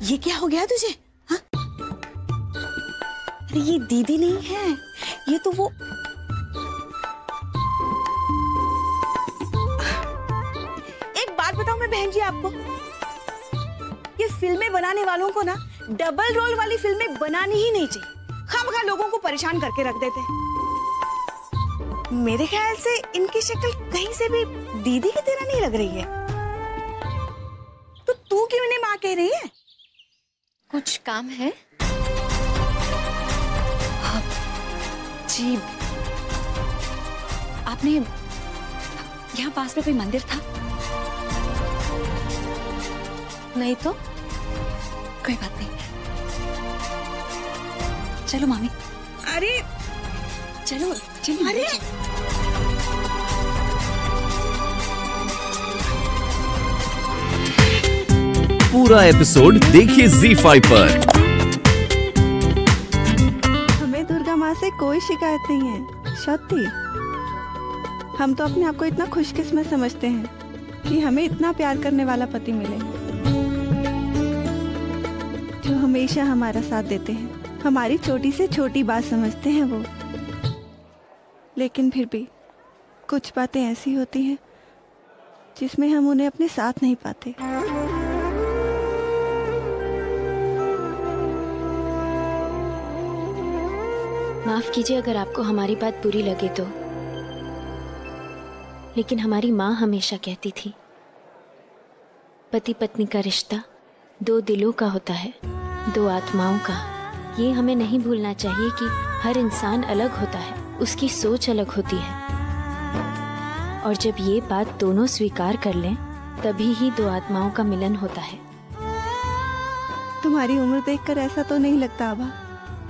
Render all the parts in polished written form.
ये क्या हो गया तुझे? हाँ? अरे ये दीदी नहीं है, ये तो वो एक बात बताऊं मैं बहन जी आपको, ये फिल्में बनाने वालों को ना डबल रोल वाली फिल्में बनानी ही नहीं चाहिए। खामखा लोगों को परेशान करके रख देते हैं। मेरे ख्याल से इनकी शक्ल कहीं से भी दीदी की तरह नहीं लग रही है। तो तू क्यों इन्हें माँ कह रही है? कुछ काम है? जी, आपने यहाँ पास में कोई मंदिर था? नहीं तो कोई बात नहीं, चलो मामी। अरे चलो चलो। अरे पूरा एपिसोड देखिए ZEE5 पर। हमें दुर्गा माँ से कोई शिकायत नहीं है सत्य। हम तो अपने आप को इतना खुशकिस्मत समझते हैं कि हमें इतना प्यार करने वाला पति मिले जो हमेशा हमारा साथ देते हैं। हमारी छोटी से छोटी बात समझते हैं वो, लेकिन फिर भी कुछ बातें ऐसी होती हैं जिसमें हम उन्हें अपने साथ नहीं पाते। माफ कीजिए अगर आपको हमारी बात बुरी लगे तो, लेकिन हमारी माँ हमेशा कहती थी पति पत्नी का रिश्ता दो दिलों का होता है, दो आत्माओं का। ये हमें नहीं भूलना चाहिए कि हर इंसान अलग होता है, उसकी सोच अलग होती है, और जब ये बात दोनों स्वीकार कर लें तभी ही दो आत्माओं का मिलन होता है। तुम्हारी उम्र देखकर ऐसा तो नहीं लगता आभा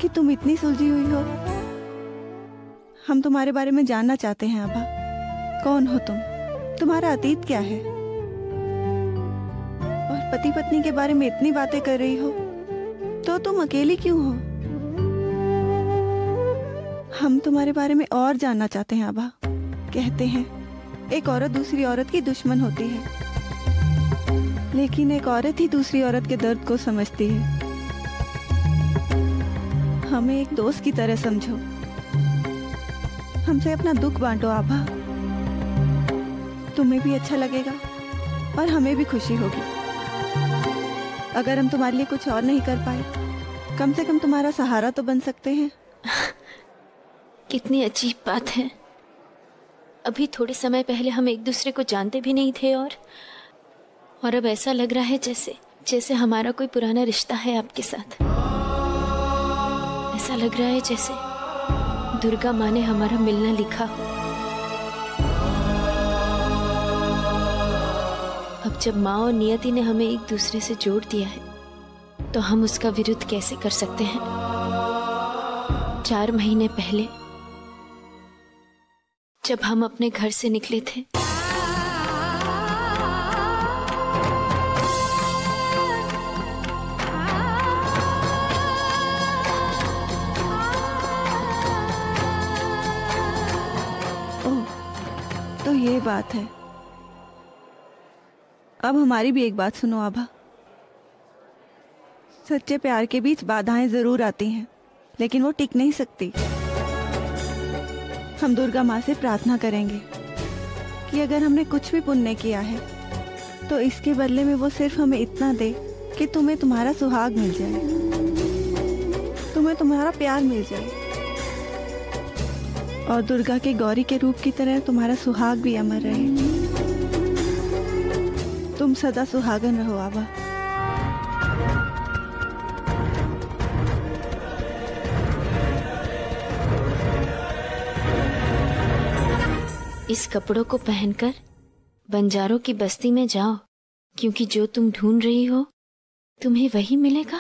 कि तुम इतनी सुलझी हुई हो। हम तुम्हारे बारे में जानना चाहते हैं आभा। कौन हो तुम? तुम्हारा अतीत क्या है? और पति पत्नी के बारे में इतनी बातें कर रही हो तो तुम अकेली क्यों हो? हम तुम्हारे बारे में और जानना चाहते हैं आभा। कहते हैं एक औरत दूसरी औरत की दुश्मन होती है, लेकिन एक औरत ही दूसरी औरत के दर्द को समझती है। हमें एक दोस्त की तरह समझो, हमसे अपना दुख बांटो आभा। तुम्हें भी अच्छा लगेगा और हमें भी खुशी होगी। अगर हम तुम्हारे लिए कुछ और नहीं कर पाए, कम से कम तुम्हारा सहारा तो बन सकते हैं। कितनी अजीब बात है, अभी थोड़े समय पहले हम एक दूसरे को जानते भी नहीं थे और अब ऐसा लग रहा है जैसे हमारा कोई पुराना रिश्ता है आपके साथ। ऐसा लग रहा है जैसे दुर्गा माँ ने हमारा मिलना लिखा हो। अब जब माँ और नियति ने हमें एक दूसरे से जोड़ दिया है तो हम उसका विरोध कैसे कर सकते हैं? 4 महीने पहले जब हम अपने घर से निकले थे, तो ये बात है। अब हमारी भी एक बात सुनो आभा। सच्चे प्यार के बीच बाधाएं जरूर आती हैं, लेकिन वो टिक नहीं सकती। हम दुर्गा माँ से प्रार्थना करेंगे कि अगर हमने कुछ भी पुण्य किया है तो इसके बदले में वो सिर्फ हमें इतना दे कि तुम्हें तुम्हारा सुहाग मिल जाए, तुम्हें तुम्हारा प्यार मिल जाए, और दुर्गा के गौरी के रूप की तरह तुम्हारा सुहाग भी अमर रहे। तुम सदा सुहागन रहो आभा। इस कपड़ों को पहनकर बंजारों की बस्ती में जाओ, क्योंकि जो तुम ढूंढ रही हो तुम्हें वही मिलेगा।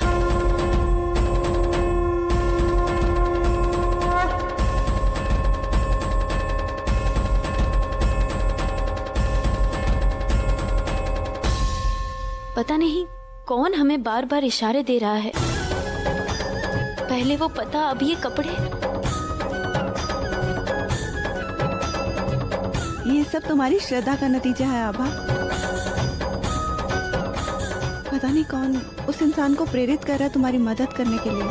पता नहीं कौन हमें बार बार इशारे दे रहा है। पहले वो पता, अब ये कपड़े। ये सब तुम्हारी श्रद्धा का नतीजा है आभा। पता नहीं कौन उस इंसान को प्रेरित कर रहा है तुम्हारी मदद करने के लिए।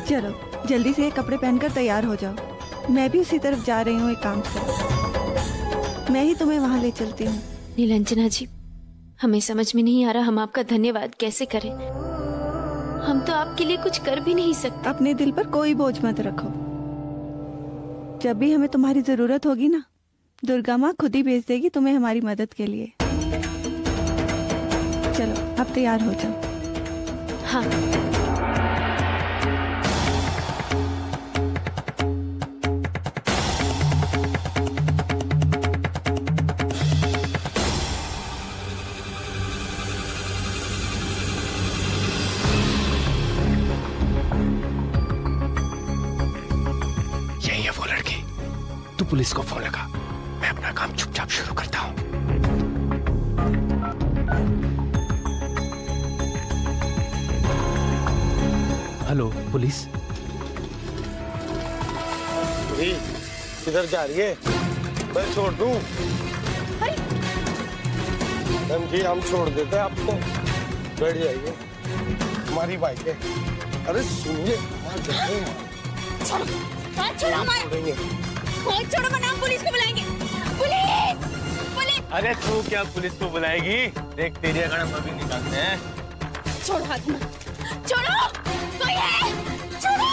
चलो जल्दी से ये कपड़े पहनकर तैयार हो जाओ, मैं भी उसी तरफ जा रही हूँ एक काम से। मैं ही तुम्हें वहाँ ले चलती हूँ। नीलांजना जी, हमें समझ में नहीं आ रहा हम आपका धन्यवाद कैसे करें। हम तो आपके लिए कुछ कर भी नहीं सकते। अपने दिल पर कोई बोझ मत रखो। जब भी हमें तुम्हारी जरूरत होगी ना, दुर्गा माँ खुद ही भेज देगी तुम्हें हमारी मदद के लिए। चलो अब तैयार हो जाओ। हाँ। यही है वो लड़की। तू पुलिस को फोन लगा, मैं अपना काम चुपचाप शुरू करता हूँ। Hello police. किधर जा रही है? मैं छोड़ दूं? जी हम छोड़ देते हैं आपको, बैठ जाइए, हमारी बाइक है। अरे सुनिए, छोड़ो वरना हम पुलिस को बुलाएंगे। पुलिस! पुलिस! अरे तू क्या पुलिस को बुलाएगी? देख तेरी अगर हम अभी निकालते हैं। छोड़ो हाथ मत, छोड़ो, कोई है? छोड़ो,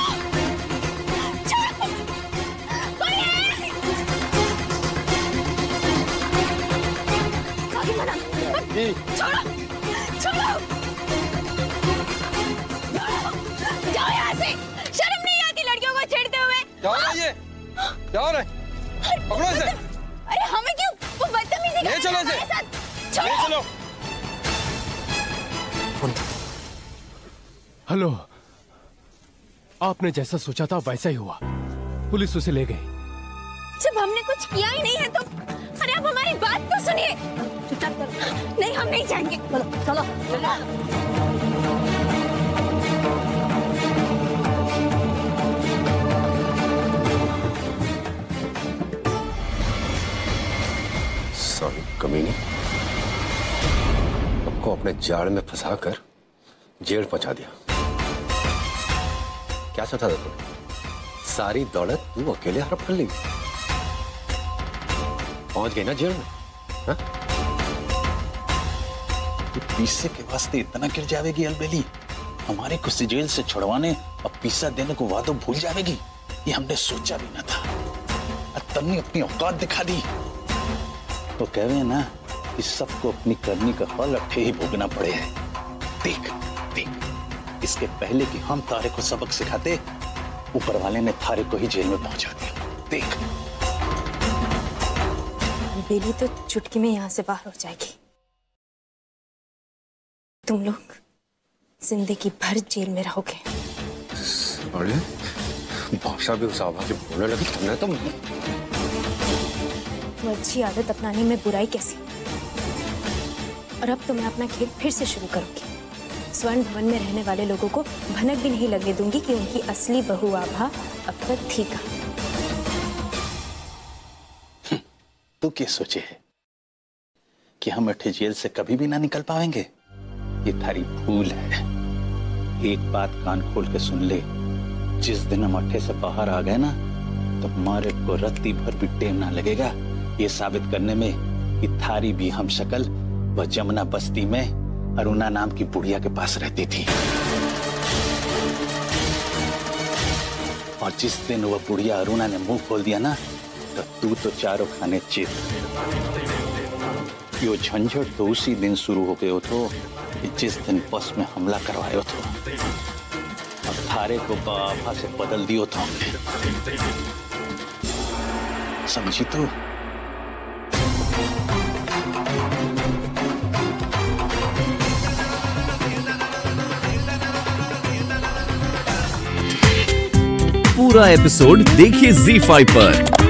छोड़ो, कोई है? आगे मना, छोड़ो, छोड़ो, जाओ यहाँ से। शर्म नहीं आती लड़कियों को छेड़ते हुए? क्या हो रहा है ये? क्या हो रहा है? पकड़ो इसे। अरे हमें क्यों? वो बदतमीजी कर रहा है चलो इसे। हमारे साथ। ले छोड़ो। चलो। हेलो, आपने जैसा सोचा था वैसा ही हुआ। पुलिस उसे ले गई। जब हमने कुछ किया ही नहीं है तो अरे आप हमारी बात तो सुनिए। चुपचाप करो। नहीं हम नहीं जाएंगे। चलो चलो चलो। सॉरी कमीनी, आपको अपने जाल में फंसाकर जेल पहुंचा दिया। क्या सोचा था तुमने? सारी दौलत तू अकेले हड़प कर ली, पहुंच गई ना जेल में। हाँ? पीसे के वास्ते इतना गिर जाएगी अलबेली? हमारे को जेल से छुड़वाने और पीसा देने को वादो भूल जाएगी? ये हमने सोचा भी ना था। तन्नी अपनी औकात दिखा दी। तो कह रहे हैं ना कि सबको अपनी करनी का फल अट्ठे ही भोगना पड़े है। देख देख, इसके पहले कि हम तारे को सबक सिखाते, ऊपर वाले ने थारे को ही जेल में पहुंचा दिया। देख, बेली तो चुटकी में यहाँ से बाहर हो जाएगी। तुम लोग जिंदगी भर जेल में रहोगे। अरे भाषा भी उस आवाज में बोलने लगी तुमने तो। वो अच्छी आदत अपनाने में बुराई कैसी? और अब तो मैं अपना खेल फिर से शुरू करूंगी। स्वर्ण भवन में रहने वाले लोगों को भनक भी नहीं लगने दूंगी कि उनकी असली बहू आभा अब तक थी कहाँ। तू क्या सोचे है कि हम अठे जेल से कभी भी ना निकल पाएंगे? ये थारी भूल है। एक बात कान खोल के सुन ले, जिस दिन हम अठे से बाहर आ गए ना, तो हमारे को रत्ती भर भी टेम ना लगेगा ये साबित करने में कि थारी भी हम शक्ल वह जमुना बस्ती में अरुणा नाम की बुढ़िया के पास रहती थी। और जिस दिन वह बुढ़िया अरुणा ने मुंह खोल दिया ना, तो तू तो चारों खाने चित। यो झंझट तो उसी दिन शुरू हो गयो तो कि जिस दिन बस में हमला करवायो तो और थारे को बाबा से बदल दियो तो हमने। समझी तू? पूरा एपिसोड देखिए ZEE5 पर।